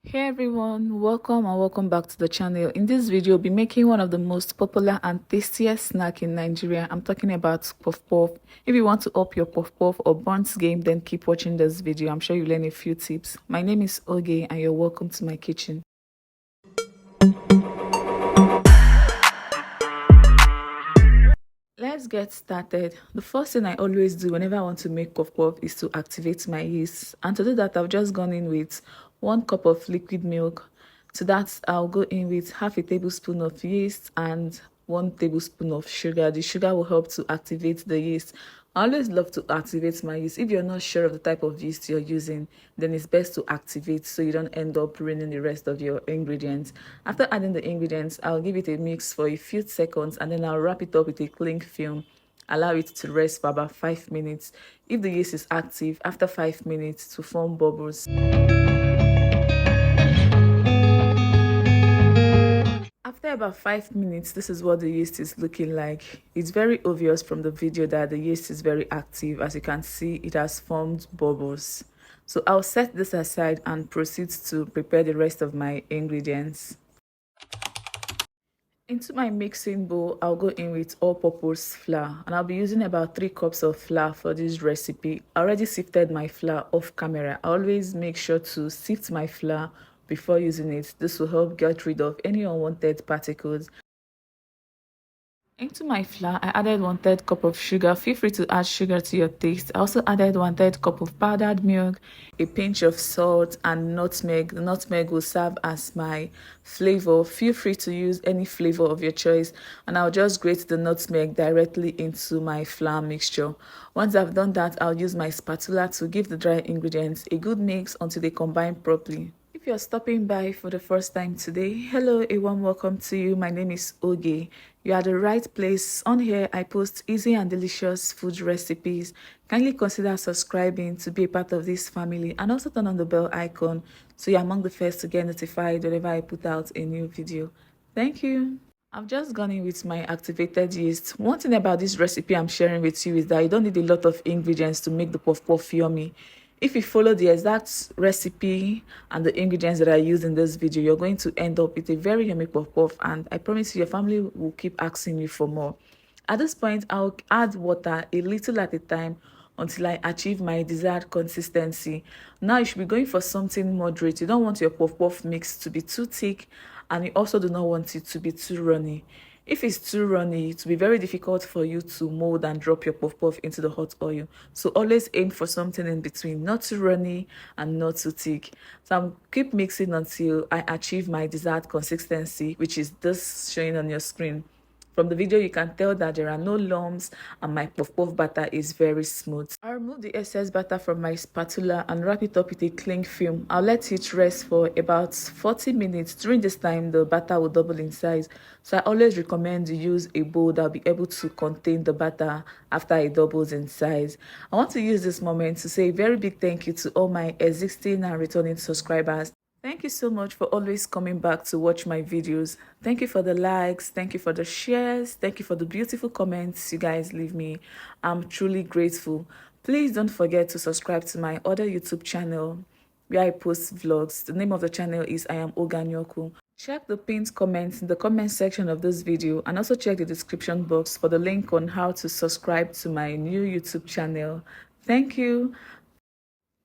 Hey everyone, welcome and welcome back to the channel. In this video, I'll be making one of the most popular and tastiest snack in Nigeria. I'm talking about puff puff. If you want to up your puff puff or buns game, then keep watching this video. I'm sure you'll learn a few tips. My name is Oge and you're welcome to my kitchen. Let's get started. The first thing I always do whenever I want to make puff puff is to activate my yeast. And to do that, I've just gone in with 1 cup of liquid milk. To that, I'll go in with half a tablespoon of yeast and 1 tablespoon of sugar. The sugar will help to activate the yeast. I always love to activate my yeast. If you're not sure of the type of yeast you're using, then it's best to activate so you don't end up ruining the rest of your ingredients. After adding the ingredients, I'll give it a mix for a few seconds and then I'll wrap it up with a cling film. Allow it to rest for about 5 minutes. If the yeast is active, after 5 minutes to form bubbles. After about 5 minutes, this is what the yeast is looking like. It's very obvious from the video that the yeast is very active. As you can see, it has formed bubbles. So I'll set this aside and proceed to prepare the rest of my ingredients. Into my mixing bowl, I'll go in with all-purpose flour, and I'll be using about 3 cups of flour for this recipe. I already sifted my flour off camera. I always make sure to sift my flour before using it. This will help get rid of any unwanted particles. Into my flour, I added 1/3 cup of sugar. Feel free to add sugar to your taste. I also added 1/3 cup of powdered milk, a pinch of salt, and nutmeg. The nutmeg will serve as my flavor. Feel free to use any flavor of your choice. And I'll just grate the nutmeg directly into my flour mixture. Once I've done that, I'll use my spatula to give the dry ingredients a good mix until they combine properly. If you're stopping by for the first time today, hello, a warm welcome to you. My name is Oge. You're at the right place. On here, I post easy and delicious food recipes. Kindly consider subscribing to be a part of this family and also turn on the bell icon so you're among the first to get notified whenever I put out a new video. Thank you. I've just gone in with my activated yeast. One thing about this recipe I'm sharing with you is that you don't need a lot of ingredients to make the puff puff yummy. If you follow the exact recipe and the ingredients that I use in this video, you're going to end up with a very yummy puff puff, and I promise you your family will keep asking you for more. At this point, I'll add water a little at a time until I achieve my desired consistency. Now you should be going for something moderate. You don't want your puff puff mix to be too thick, and you also do not want it to be too runny. If it's too runny, it will be very difficult for you to mold and drop your puff puff into the hot oil. So always aim for something in between, not too runny and not too thick. So I'll keep mixing until I achieve my desired consistency, which is this showing on your screen. From the video, you can tell that there are no lumps and my puff puff batter is very smooth. I'll remove the excess batter from my spatula and wrap it up with a cling film. I'll let it rest for about 40 minutes. During this time, the batter will double in size. So I always recommend you use a bowl that will be able to contain the batter after it doubles in size. I want to use this moment to say a very big thank you to all my existing and returning subscribers. Thank you so much for always coming back to watch my videos. Thank you for the likes. Thank you for the shares. Thank you for the beautiful comments you guys leave me. I'm truly grateful. Please don't forget to subscribe to my other YouTube channel where I post vlogs. The name of the channel is I Am Oganyoku. Check the pinned comments in the comment section of this video and also check the description box for the link on how to subscribe to my new YouTube channel. Thank you.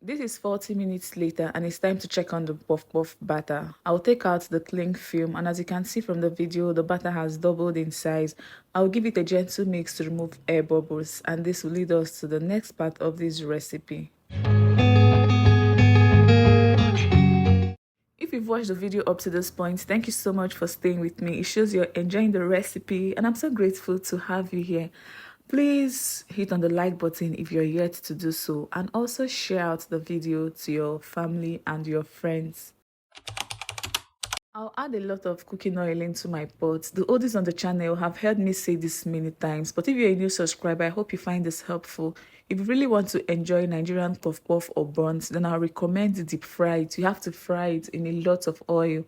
This is 40 minutes later and it's time to check on the puff puff batter. I'll take out the cling film, and as you can see from the video, the batter has doubled in size. I'll give it a gentle mix to remove air bubbles, and this will lead us to the next part of this recipe. If you've watched the video up to this point, thank you so much for staying with me. It shows you're enjoying the recipe and I'm so grateful to have you here. Please hit on the like button if you're yet to do so, and also share out the video to your family and your friends. I'll add a lot of cooking oil into my pot. The oldies on the channel have heard me say this many times, but if you're a new subscriber, I hope you find this helpful. If you really want to enjoy Nigerian puff puff or buns, then I'll recommend deep fry it. You have to fry it in a lot of oil.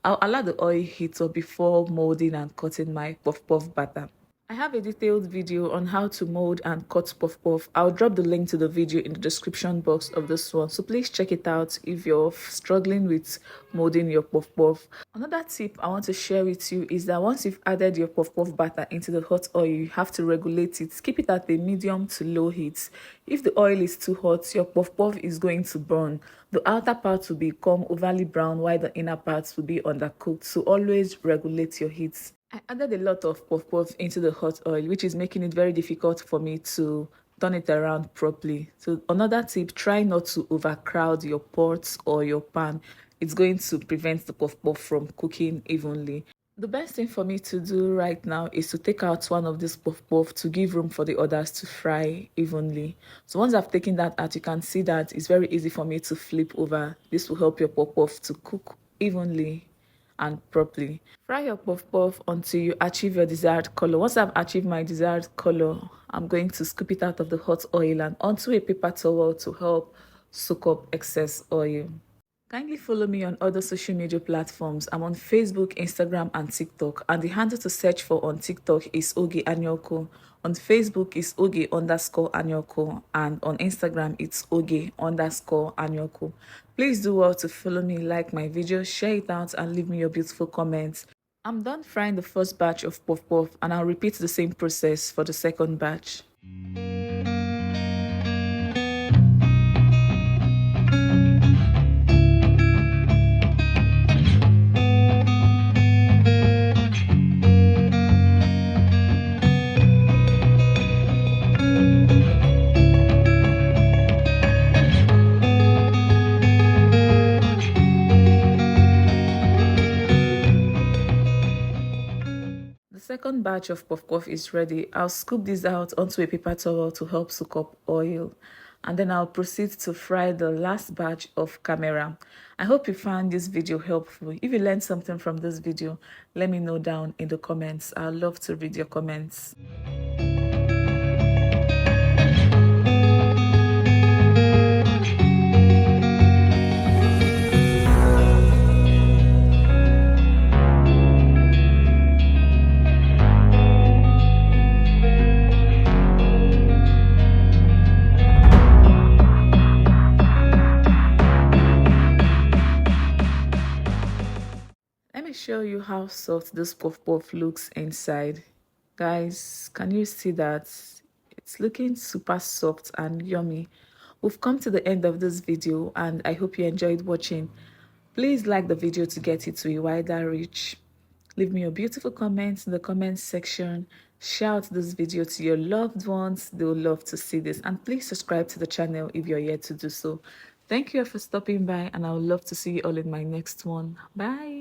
I'll allow the oil heat up before molding and cutting my puff puff batter. I have a detailed video on how to mold and cut puff puff. I'll drop the link to the video in the description box of this one, so please check it out if you're struggling with molding your puff puff. Another tip I want to share with you is that once you've added your puff puff batter into the hot oil, you have to regulate it. Keep it at a medium to low heat. If the oil is too hot, your puff puff is going to burn. The outer part will become overly brown while the inner parts will be undercooked, so always regulate your heat. I added a lot of puff puff into the hot oil, which is making it very difficult for me to turn it around properly. So another tip, try not to overcrowd your pots or your pan. It's going to prevent the puff puff from cooking evenly. The best thing for me to do right now is to take out one of these puff puff to give room for the others to fry evenly. So once I've taken that out, you can see that it's very easy for me to flip over. This will help your puff puff to cook evenly and properly. Fry your puff puff until you achieve your desired color. Once I've achieved my desired color, I'm going to scoop it out of the hot oil and onto a paper towel to help soak up excess oil. Kindly follow me on other social media platforms. I'm on Facebook, Instagram, and TikTok. And the handle to search for on TikTok is Oge Anyoko. On Facebook is Oge_Anyoko. And on Instagram, it's Oge_Anyoko. Please do well to follow me, like my video, share it out, and leave me your beautiful comments. I'm done frying the first batch of puff puff, and I'll repeat the same process for the second batch. The second batch of puff puff is ready. I'll scoop this out onto a paper towel to help soak up oil, and then I'll proceed to fry the last batch of camera. I hope you found this video helpful. If you learned something from this video, let me know down in the comments. I'd love to read your comments. Let me show you how soft this puff puff looks inside. Guys, can you see that? It's looking super soft and yummy. We've come to the end of this video and I hope you enjoyed watching. Please like the video to get it to a wider reach. Leave me your beautiful comments in the comments section. Share out this video to your loved ones. They'll love to see this. And please subscribe to the channel if you're yet to do so. Thank you for stopping by and I would love to see you all in my next one. Bye.